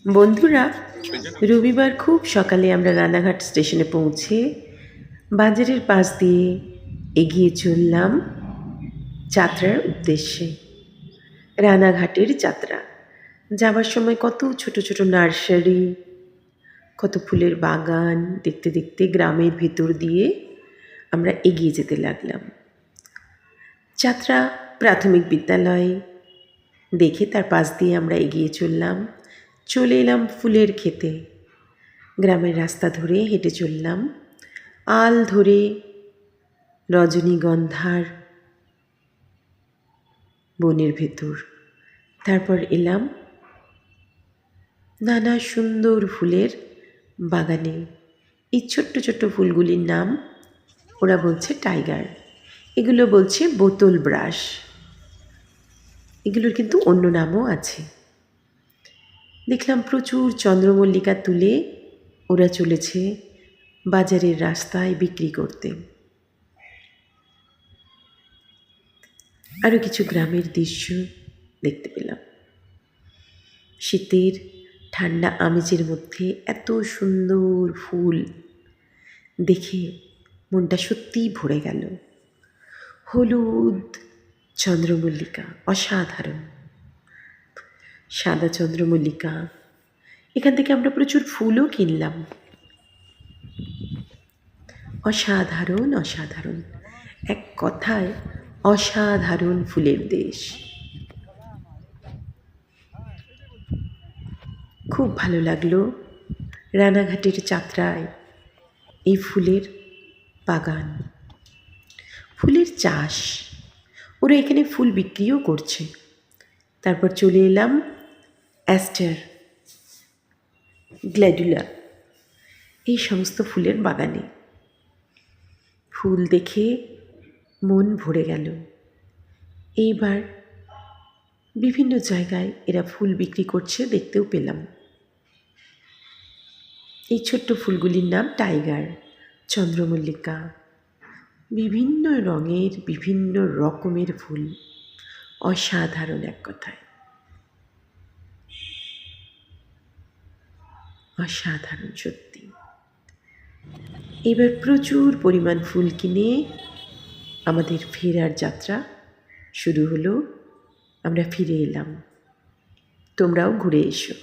বন্ধুরা, রবিবার খুব সকালে আমরা রানাঘাট স্টেশনে পৌঁছে বাজারের পাশ দিয়ে এগিয়ে চললাম যাত্রার উদ্দেশ্যে। রানাঘাটের যাত্রা যাবার সময় কত ছোট ছোট নার্সারি, কত ফুলের বাগান দেখতে দেখতে গ্রামের ভিতর দিয়ে আমরা এগিয়ে যেতে লাগলাম। যাত্রা প্রাথমিক বিদ্যালয় দেখে তার পাশ দিয়ে আমরা এগিয়ে চলে এলাম ফুলের ক্ষেতে। গ্রামের রাস্তা ধরে হেঁটে চললাম আল ধরে রজনীগন্ধার বনের ভেতর। তারপর এলাম নানা সুন্দর ফুলের বাগানে। এই ছোট্ট ছোট্ট ফুলগুলির নাম ওরা বলছে টাইগার, এগুলো বলছে বোতল ব্রাশ, এগুলোর কিন্তু অন্য নামও আছে। দেখলাম প্রচুর চন্দ্রমল্লিকা তুলে ওরা চলেছে বাজারের রাস্তায় বিক্রি করতে। আরও কিছু গ্রামের দৃশ্য দেখতে পেলাম। শীতের ঠান্ডা আমেজের মধ্যে এত সুন্দর ফুল দেখে মনটা সত্যিই ভরে গেল। হলুদ চন্দ্রমল্লিকা অসাধারণ, সাদা চন্দ্রমল্লিকা। এখান থেকে আমরা প্রচুর ফুলও কিনলাম। অসাধারণ অসাধারণ, এক কথায় অসাধারণ ফুলের দেশ। খুব ভালো লাগলো রানাঘাটের যাত্রায় এই ফুলের বাগান, ফুলের চাষ, ওরা এখানে ফুল বিক্রিও করছে। তারপর চলে এলাম অ্যাস্টার, গ্ল্যাডুলা, এই সমস্ত ফুলের বাগানে। ফুল দেখে মন ভরে গেল। এইবার বিভিন্ন জায়গায় এরা ফুল বিক্রি করছে দেখতেও পেলাম। এই ছোট্ট ফুলগুলির নাম টাইগার, চন্দ্রমল্লিকা, বিভিন্ন রঙের বিভিন্ন রকমের ফুল। অসাধারণ এক কথায়, অসাধারণ সত্যি। এবার প্রচুর পরিমাণ ফুল কিনে আমাদের ফেরার যাত্রা শুরু হলো। আমরা ফিরে এলাম। তোমরাও ঘুরে এসো।